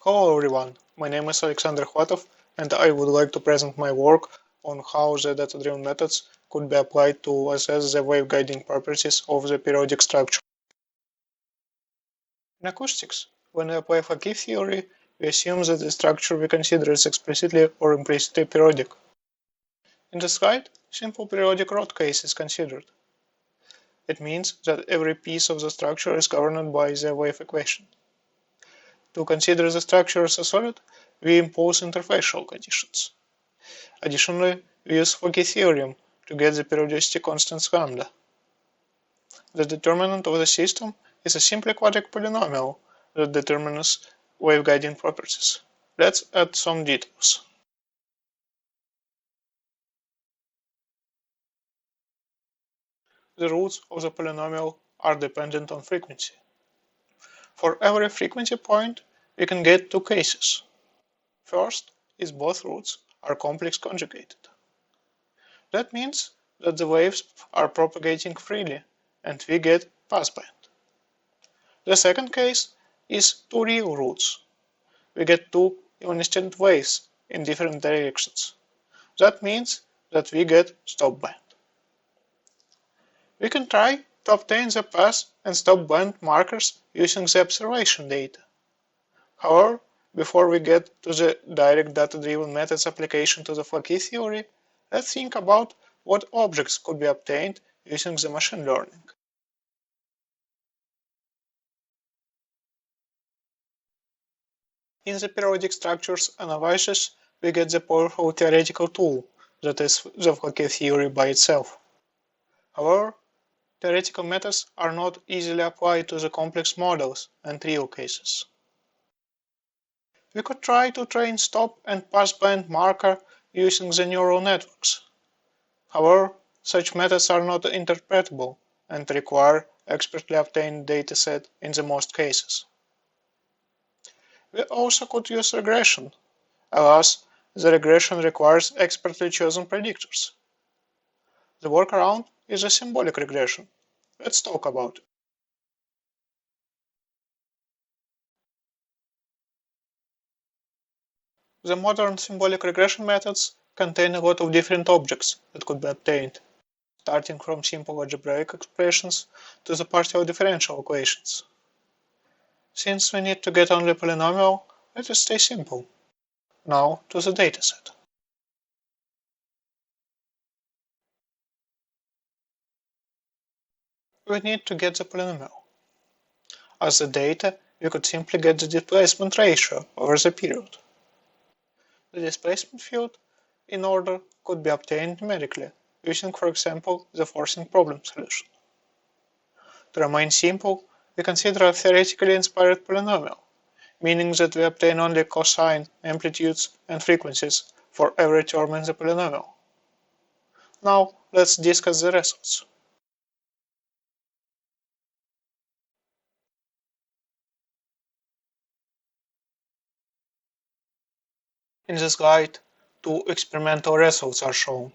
Hello everyone, my name is Alexander Khvatov and I would like to present my work on how the data-driven methods could be applied to assess the waveguiding properties of the periodic structure. In acoustics, when we apply Floquet theory, we assume that the structure we consider is explicitly or implicitly periodic. In the slide, simple periodic Roth case is considered. It means that every piece of the structure is governed by the wave equation. To consider the structure as a solid, we impose interfacial conditions. Additionally, we use Floquet theorem to get the periodicity constant lambda. The determinant of the system is a simply quadratic polynomial that determines waveguiding properties. Let's add some details. The roots of the polynomial are dependent on frequency. For every frequency point, we can get two cases. First is both roots are complex conjugated. That means that the waves are propagating freely and we get passband. The second case is two real roots. We get two evanescent waves in different directions. That means that we get stopband. We can try to obtain the pass and stopband markers using the observation data. However, before we get to the direct data-driven methods application to the Floquet theory, let's think about what objects could be obtained using the machine learning. In the periodic structures analysis, we get the powerful theoretical tool that is the Floquet theory by itself. However, theoretical methods are not easily applied to the complex models and real cases. We could try to train stop and passband marker using the neural networks. However, such methods are not interpretable and require expertly obtained dataset in the most cases. We also could use regression. Alas, the regression requires expertly chosen predictors. The workaround is a symbolic regression. Let's talk about it. The modern symbolic regression methods contain a lot of different objects that could be obtained, starting from simple algebraic expressions to the partial differential equations. Since we need to get only polynomial, let us stay simple. Now to the dataset. We need to get the polynomial. As the data, we could simply get the displacement ratio over the period. The displacement field in order could be obtained numerically, using for example the forcing problem solution. To remain simple, we consider a theoretically inspired polynomial, meaning that we obtain only cosine, amplitudes, and frequencies for every term in the polynomial. Now let's discuss the results. In this slide, two experimental results are shown.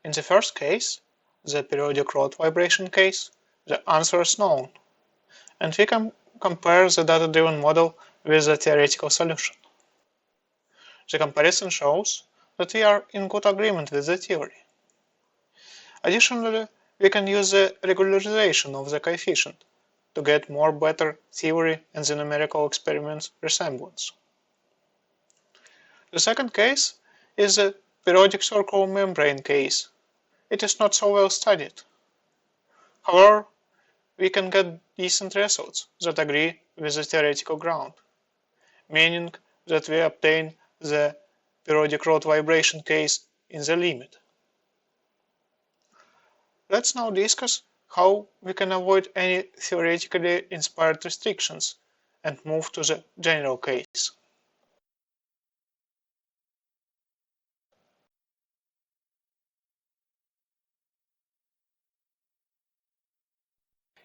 In the first case, the periodic Roth vibration case, the answer is known, and we can compare the data-driven model with the theoretical solution. The comparison shows that we are in good agreement with the theory. Additionally, we can use the regularization of the coefficient to get more better theory and the numerical experiments resemblance. The second case is the periodic circular membrane case. It is not so well studied. However, we can get decent results that agree with the theoretical ground, meaning that we obtain the periodic Roth vibration case in the limit. Let's now discuss how we can avoid any theoretically inspired restrictions and move to the general case.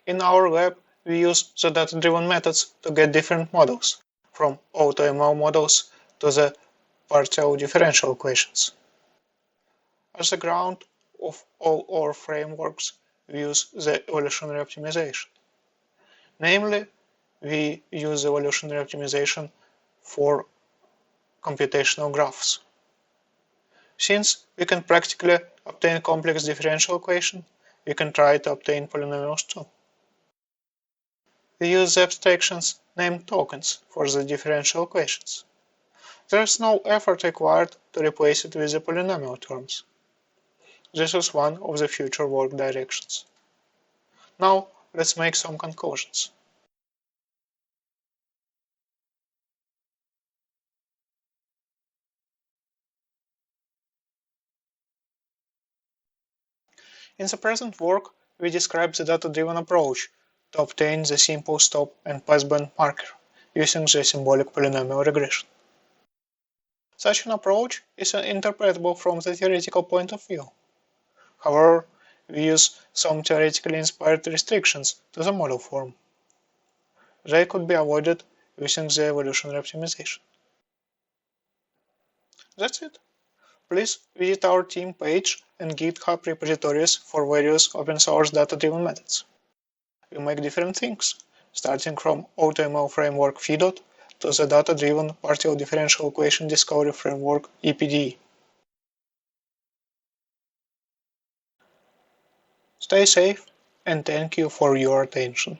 In our lab, we use the data-driven methods to get different models, from AutoML models to the partial differential equations. As the ground of all our frameworks, we use the evolutionary optimization. Namely, we use the evolutionary optimization for computational graphs. Since we can practically obtain complex differential equations, we can try to obtain polynomials too. We use the abstractions named tokens for the differential equations. There is no effort required to replace it with the polynomial terms. This is one of the future work directions. Now let's make some conclusions. In the present work, we describe the data-driven approach to obtain the simple stop and passband marker using the symbolic polynomial regression. Such an approach is interpretable from the theoretical point of view. However, we use some theoretically inspired restrictions to the model form. They could be avoided using the evolutionary optimization. That's it. Please visit our team page and GitHub repositories for various open source data-driven methods. We make different things, starting from AutoML framework FDOT to the data-driven partial differential equation discovery framework EPDE. Stay safe and thank you for your attention.